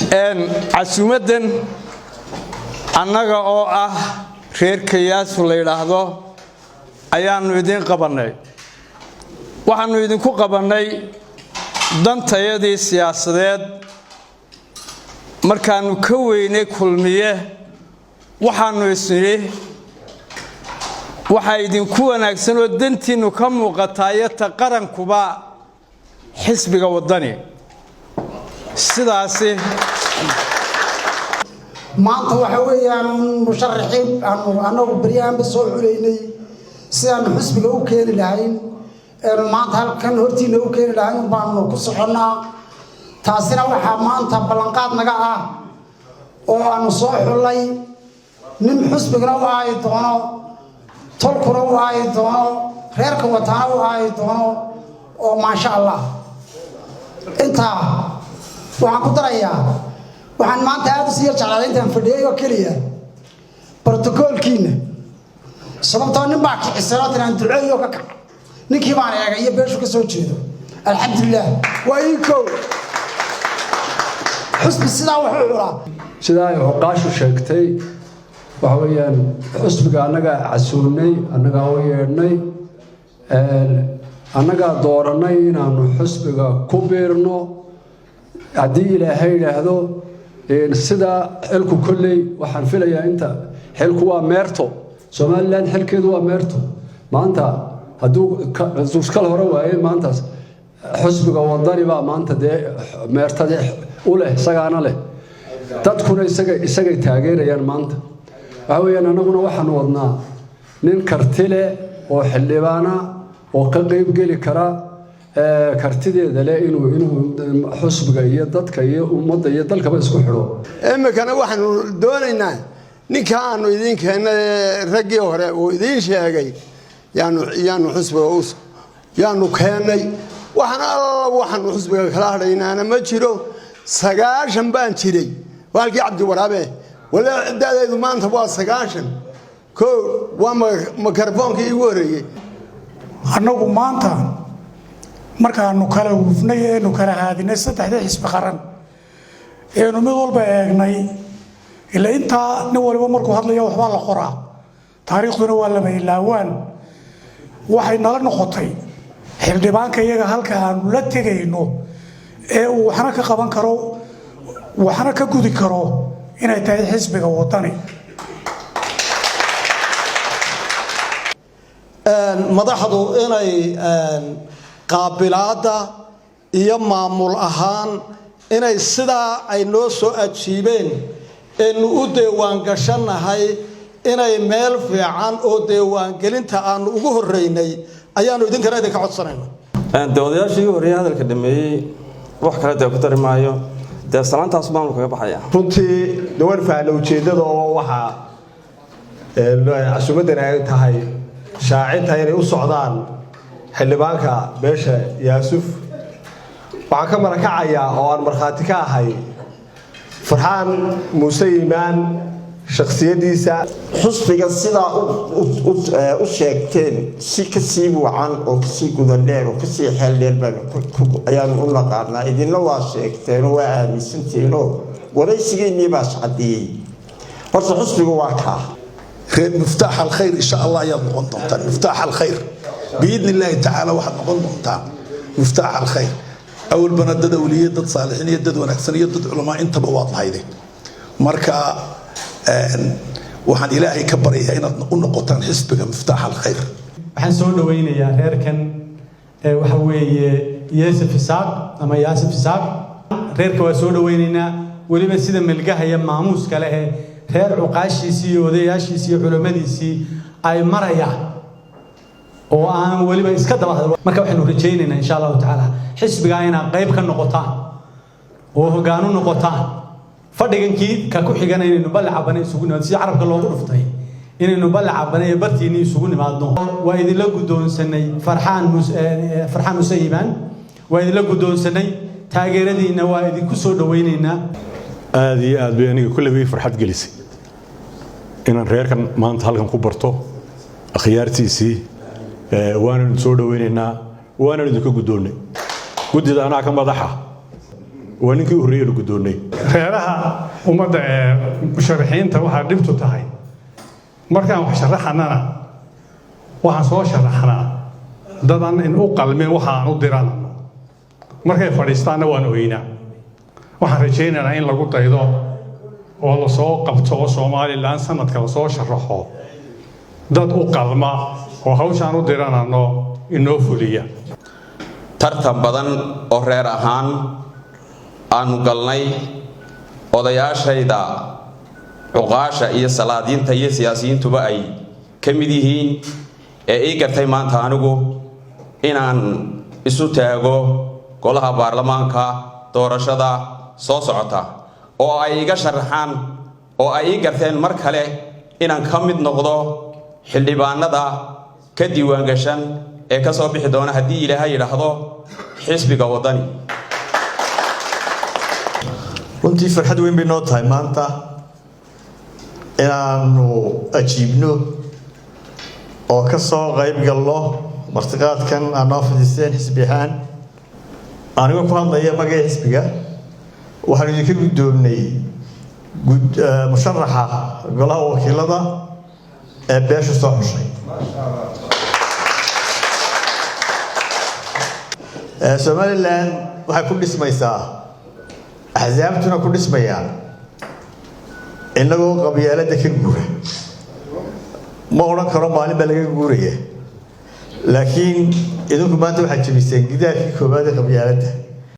casuumadan annaga oo ah reer Kayaasu la yiraahdo ayaanu idin qabanay waxaanu idinku qabanay dantayadii siyaasadeed markaanu ka weynay kulmiye waxaanu isniri waxa idinku wanaagsan oo dantiinu ka muuqatay ta qarankuba xisbiga wadani sidaasi maanta waxa weeyaan musharaxiin anagu baryaanba soo xuleynay sidaan xisbiga u keenin lahayn maanta halkan hortiina u keenin lahayn baanu ku soconaa taasina waxa maanta ballanqaad naga ah oo aanu soo xulay nin xisbigana u ay doono tolkuna u ay doono reerka wataana u ay doono oo maasha Allah inta waxaan ku darayaa waxaan maanta aad u sii jeclaaday intaan fadhiyay oo kaliya protocolkiina sababtoo nin baa kicisay inaan duceeyo ka kac ninkii baan eegay iyo beeshu ka soo jeedo alxamdulillah waa iiko xusbi sidaa wuxuu xulaa sidaa ay uqaashu sheegtay waxa weeyaan xusbiga annaga casuunay annaga oo yeedhnay annaga dooranay inaanu xusbiga ku biirno haddii ilaahay yidhaahdo sida xilku kolley waxaan filayaa inta xilku waa meerto Somaliland xilkeedu waa meerto maanta hadduu kala hore waayay maantaas xusbiga wadani baa maanta dee meertada u leh isagaana leh dadkuna isagay taageerayaan maanta waxa weeyaan annaguna waxaan wadnaa nin karti leh oo xildhibaana oo ka qayb geli kara kartideeda leh inuu xusbiga iyo dadka iyo ummadda iyo dalkaba isku xidho imikana waxaanu doonaynaa ninka aanu idin keenay raggii hore uu idin sheegay yaanu xusbiga yaanu keenay waxaanu xusbiga kala hadhaynaana ma jiro 9 baan jiray walkii Cabdi Waraabe wala daadeedu maanta waa 9 ko waa mikrofoonka igu horeeyay annagu maanta markaanu kala hufnay eenu kala haadinay saddexda xisbi qaran eenu mid walba eegnay ilaa inta nin waliba markuu hadlayo waxba la qoraa taariikhduna waa lama ilaawaan waxay nala noqotay xildhibaanka iyaga halka aanu la tegayno ee uu waxna ka qaban karo waxna ka gudi karo inay tahay xisbiga wadani madaxdu inay qaabilaada iyo maamul ahaan inay sidaa ay noo soo ajiibeen eenu u deewaan gashanahay inay meel fiican oo deewaan gelinta aanu ugu horeynay ayaanu idinkana idinka codsanayna dawadayaashii horeeyay hadalka dhameeyay wax kale ay ku tarimaayo salaantaas baan kaga baxaya runtii dawar faano ujeedada oo waxa casuumadan ay tahay shaacinta inay u socdaan xildhibaanka beesha Yaasuf waxaan ka marakacayaa oo aan marxaati ka ahay Farxaan Muuse Iimaan shakhsiyadiisa xusbiga sida u sheegteen si ka sii wacan oo ka sii gudan dheer oo ka sii xeel dheer baan ayaan u naqaanaa idinla waa sheegteen oo waa aaminsanteen oo waraysigeennii baa socdiyay horta xusbigu waa kaa مفتاح الخير إن شاء الله يضمن طنطا مفتاح الخير بإذن الله تعالى واحد نقول طنطا مفتاح الخير أول بند دولية ضد صالحين يدد ونكسنية ضد علماء أنت بواضح هيدي مركا وحن إلهي كبر إيه إن نقطان حسبك مفتاح الخير waxaan soo dhaweynayaa reerkan waxa weeye Yaasif Isaaq ama Yaasif Isaaq reerka waa soo dhaweynaynaa waliba sida milgaha iyo maamuuska leh reer uqaashiisii iyo odayaashiisii iyo culimadiisii ay marayaan oo aan waliba iska dabahdo marka waxaanu rajaynaynaa insha Allah taala xisbiga inay qayb ka noqotaan oo hoggaan u noqotaan fadhigankii ka ku xigana inaynu balacabanay isugu nimaadno si carabka loogu dhuftay inaynu balacabanay bartiini isugu nimaadno waa idin la gudoonsanay Farxaan Muuse Iimaan waa idin la gudoonsanay taageeradiina waa idin ku soo dhaweynaynaa aad iyo aad bay aniga kulli farxad gelisay inaan reerkan maanta halkan ku barto akhyaartiisii waana soo dhaweynaynaa waana idinka gudoonay gudida anaa ka madaxa waa ninkii u horreeyay la guddoonnay reeraha ummadda ee musharaxiinta waxaa dhibtu tahay markaan wax sharaxanana waxaan soo sharaxnaa dadan in u qalmin waxa aan u diranano markay fadhiistaanna waan oynaa waxaan rajaynaynaa in lagu daydo oo la soo qabto oo Soomaaliland sanadka la soo sharaxo dad u qalma oo hawshaan u diranano inoo fuliya tartan badan oo reer ahaan aanu galnay odayaashayda cuqaasha iyo salaadiinta iyo siyaasiyiintuba ay ka mid yihiin ee ii gartay maanta anigu inaan isu taago golaha baarlamaanka doorashada soo socota oo ay iga sharaxaan oo ay ii garteen mar kale inaan ka mid noqdo xildhibaanada ka diiwaan gashan ee ka soo bixi doona haddii Ilaahay yiraahdo xisbiga wadani runtii farxad weyn bay noo tahay maanta inaanu ajiibno oo ka soo qayb galno martiqaadkan aan noo fadhiisteen xisbi ahaan anigoo ku hadlaya magaca xisbiga waxaan idinka guddoonnay musharaxa golaha wakiilada ee beesha soo xushay Somaliland waxay ku dhismaysaa axsaabtuna ku dhismayaan innagoo qabyaalada ka guura ma odhan karo maalin baa laga guuraya laakiin idinku maanta waxaad jebiseen gidaarkii koowaad ee qabyaaladda